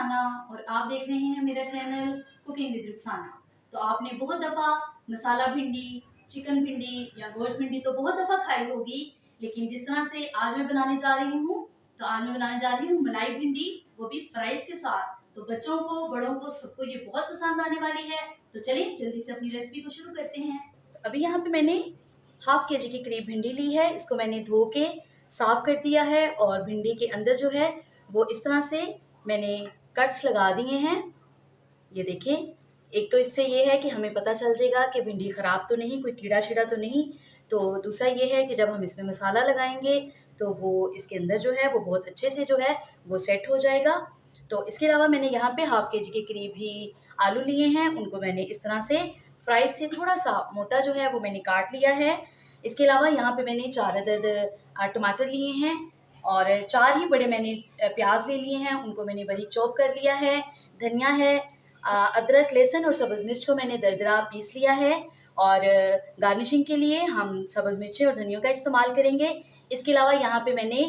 रुखसाना और आप देख रहे हैं मेरा चैनल कुकिंग विद रुखसाना। तो आपने बहुत दफ़ा मसाला भिंडी, चिकन भिंडी या गोल भिंडी तो बहुत दफ़ा खाई होगी, लेकिन जिस तरह से आज मैं बनाने जा रही हूँ, तो आज मैं बनाने जा रही हूँ मलाई भिंडी, वो भी फ्राइज के साथ। तो बच्चों को, बड़ों को, सबको ये बहुत पसंद आने वाली है। तो चलिए जल्दी से अपनी रेसिपी को शुरू करते हैं। तो अभी यहाँ पे मैंने हाफ के जी के करीब भिंडी ली है। इसको मैंने धो के साफ कर दिया है और भिंडी के अंदर जो है वो इस तरह से मैंने कट्स लगा दिए हैं। ये देखें, एक तो इससे ये है कि हमें पता चल जाएगा कि भिंडी ख़राब तो नहीं, कोई कीड़ा शीड़ा तो नहीं। तो दूसरा ये है कि जब हम इसमें मसाला लगाएंगे तो वो इसके अंदर जो है वो बहुत अच्छे से जो है वो सेट हो जाएगा। तो इसके अलावा मैंने यहाँ पे हाफ के जी के करीब ही आलू लिए हैं। उनको मैंने इस तरह से फ्राई से थोड़ा सा मोटा जो है वो मैंने काट लिया है। इसके अलावा यहाँ पे मैंने 4 अदद टमाटर लिए हैं और 4 ही बड़े मैंने प्याज ले लिए हैं। उनको मैंने बारीक चॉप कर लिया है। धनिया है, अदरक, लहसुन और सब्ज़ मिर्च को मैंने दरदरा पीस लिया है। और गार्निशिंग के लिए हम सब्ज़ मिर्चें और धनिया का इस्तेमाल करेंगे। इसके अलावा यहाँ पे मैंने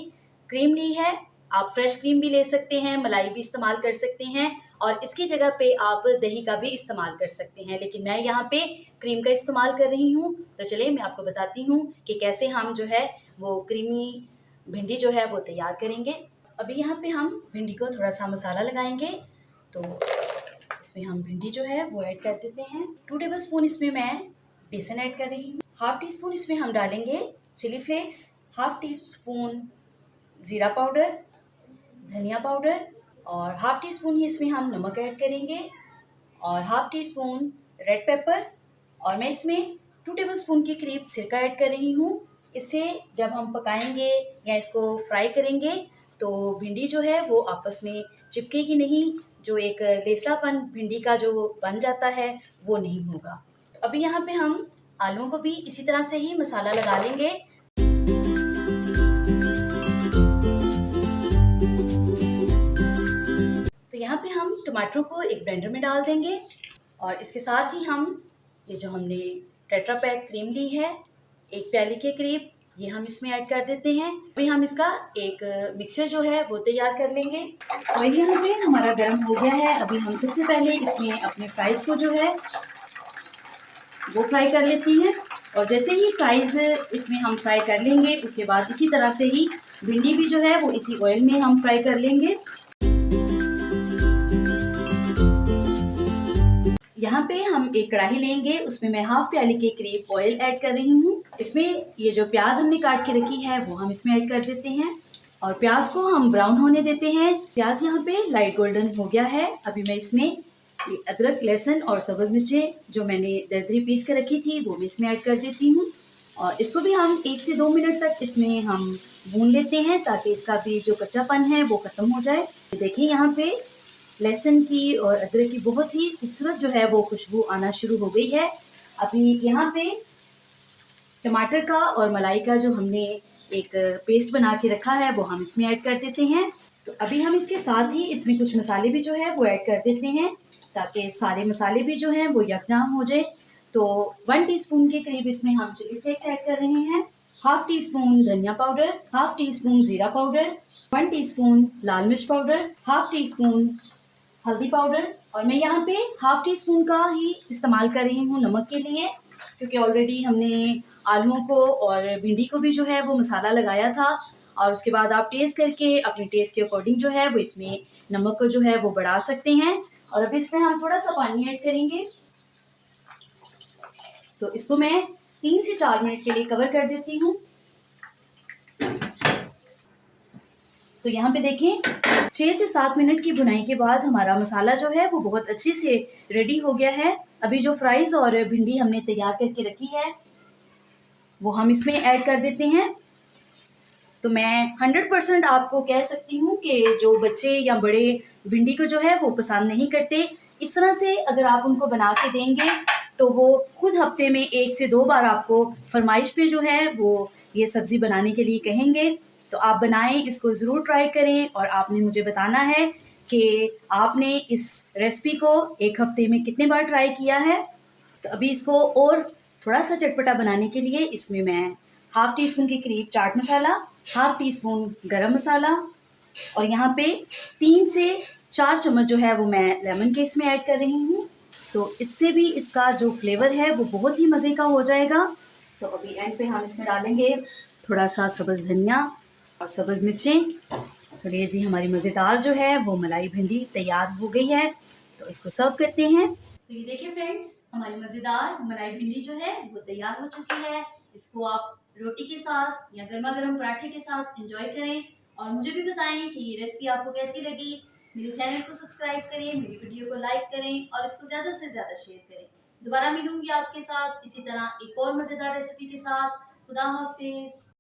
क्रीम ली है। आप फ्रेश क्रीम भी ले सकते हैं, मलाई भी इस्तेमाल कर सकते हैं और इसकी जगह पे आप दही का भी इस्तेमाल कर सकते हैं, लेकिन मैं यहाँ पे क्रीम का इस्तेमाल कर रही हूँ। तो चलिए मैं आपको बताती हूँ कि कैसे हम जो है वो क्रीमी भिंडी जो है वो तैयार करेंगे। अभी यहाँ पे हम भिंडी को थोड़ा सा मसाला लगाएंगे। तो इसमें हम भिंडी जो है वो ऐड कर देते हैं। 2 टेबल स्पून इसमें मैं बेसन ऐड कर रही हूँ। हाफ टी स्पून इसमें हम डालेंगे chilli flakes, half teaspoon ज़ीरा पाउडर, धनिया पाउडर और हाफ टी स्पून ही इसमें हम नमक ऐड करेंगे और half teaspoon red pepper. और मैं इसमें 2 टेबल स्पून के करीब सिरका ऐड कर रही हूँ। इससे जब हम पकाएंगे या इसको फ्राई करेंगे तो भिंडी जो है वो आपस में चिपकेगी नहीं, जो एक लेसापन भिंडी का जो बन जाता है वो नहीं होगा। तो अभी यहाँ पे हम आलूओं को भी इसी तरह से ही मसाला लगा लेंगे। तो यहाँ पे हम टमाटरों को एक ब्लेंडर में डाल देंगे और इसके साथ ही हम ये जो हमने टेट्रा पैक क्रीम ली है 1 प्याली के करीब, ये हम इसमें ऐड कर देते हैं। अभी हम इसका एक मिक्सचर जो है वो तैयार कर लेंगे। ऑयल यहाँ पे हमारा गर्म हो गया है। अभी हम सबसे पहले इसमें अपने फ्राइज़ को जो है वो फ्राई कर लेती हैं और जैसे ही फ्राइज़ इसमें हम फ्राई कर लेंगे उसके बाद इसी तरह से ही भिंडी भी जो है वो इसी ऑयल में हम फ्राई कर लेंगे। यहाँ पे हम एक कढ़ाई लेंगे, उसमें मैं हाफ प्याली के करीब ऑयल ऐड कर रही हूँ। इसमें ये जो प्याज हमने काट के रखी है वो हम इसमें ऐड कर देते हैं और प्याज को हम ब्राउन होने देते हैं। प्याज यहाँ पे लाइट गोल्डन हो गया है। अभी मैं इसमें अदरक, लहसुन और सब्ज़ मिर्चें जो मैंने दरदरी पीस के रखी थी वो मैं इसमें ऐड कर देती हूँ और इसको भी हम 1 से 2 मिनट तक इसमें हम भून लेते हैं ताकि इसका भी जो कच्चापन है वो ख़त्म हो जाए। देखिए यहाँ पे लहसुन की और अदरक की बहुत ही खूबसूरत जो है वो खुशबू आना शुरू हो गई है। अभी यहाँ पे टमाटर का और मलाई का जो हमने एक पेस्ट बना के रखा है वो हम इसमें ऐड कर देते हैं। तो अभी हम इसके साथ ही इसमें कुछ मसाले भी जो है वो ऐड कर देते हैं ताकि सारे मसाले भी जो हैं वो यकजान हो जाए। तो 1 टीस्पून के करीब इसमें हम चिली फ्लेक्स ऐड कर रहे हैं, हाफ टी स्पून धनिया पाउडर, हाफ टी स्पून ज़ीरा पाउडर, 1 टीस्पून लाल मिर्च पाउडर, हाफ टी स्पून हल्दी पाउडर और मैं यहाँ पे हाफ टी स्पून का ही इस्तेमाल कर रही हूँ नमक के लिए, क्योंकि ऑलरेडी हमने आलूओं को और भिंडी को भी जो है वो मसाला लगाया था। और उसके बाद आप टेस्ट करके अपने टेस्ट के अकॉर्डिंग जो है वो इसमें नमक को जो है वो बढ़ा सकते हैं। और अब इसमें हम थोड़ा सा पानी ऐड करेंगे। तो इसको मैं 3 से 4 मिनट के लिए कवर कर देती हूँ। तो यहाँ पे देखें 6 से 7 मिनट की भुनाई के बाद हमारा मसाला जो है वो बहुत अच्छे से रेडी हो गया है। अभी जो फ्राइज़ और भिंडी हमने तैयार करके रखी है वो हम इसमें ऐड कर देते हैं। तो मैं 100% आपको कह सकती हूँ कि जो बच्चे या बड़े भिंडी को जो है वो पसंद नहीं करते, इस तरह से अगर आप उनको बना के देंगे तो वो खुद हफ्ते में 1 से 2 बार आपको फरमाइश पे जो है वो ये सब्ज़ी बनाने के लिए कहेंगे। तो आप बनाएं, इसको ज़रूर ट्राई करें और आपने मुझे बताना है कि आपने इस रेसिपी को 1 हफ्ते में कितने बार ट्राई किया है। तो अभी इसको और थोड़ा सा चटपटा बनाने के लिए इसमें मैं हाफ टी स्पून के करीब chaat masala, half tea spoon गरम मसाला और यहाँ पे 3 से 4 चम्मच जो है वो मैं लेमन के इसमें ऐड कर रही हूँ। तो इससे भी इसका जो फ्लेवर है वो बहुत ही मज़े का हो जाएगा। तो अभी एंड पे हम इसमें डालेंगे थोड़ा सा सब्ज़ धनिया और सब्ज़ मिर्चें। तो ये जी हमारी मज़ेदार जो है वो मलाई भिंडी तैयार हो गई है। तो इसको सर्व करते हैं। तो ये देखिए फ्रेंड्स, हमारी मज़ेदार मलाई भिंडी जो है वो तैयार हो चुकी है। इसको आप रोटी के साथ या गर्मा-गर्म पराठे के साथ एंजॉय करें और मुझे भी बताएं कि ये रेसिपी आपको कैसी लगी। मेरे चैनल को सब्सक्राइब करें, मेरी वीडियो को लाइक करें और इसको ज़्यादा से ज़्यादा शेयर करें। दोबारा मिलूंगी आपके साथ इसी तरह एक और मज़ेदार रेसिपी के साथ। खुदा हाफिज़।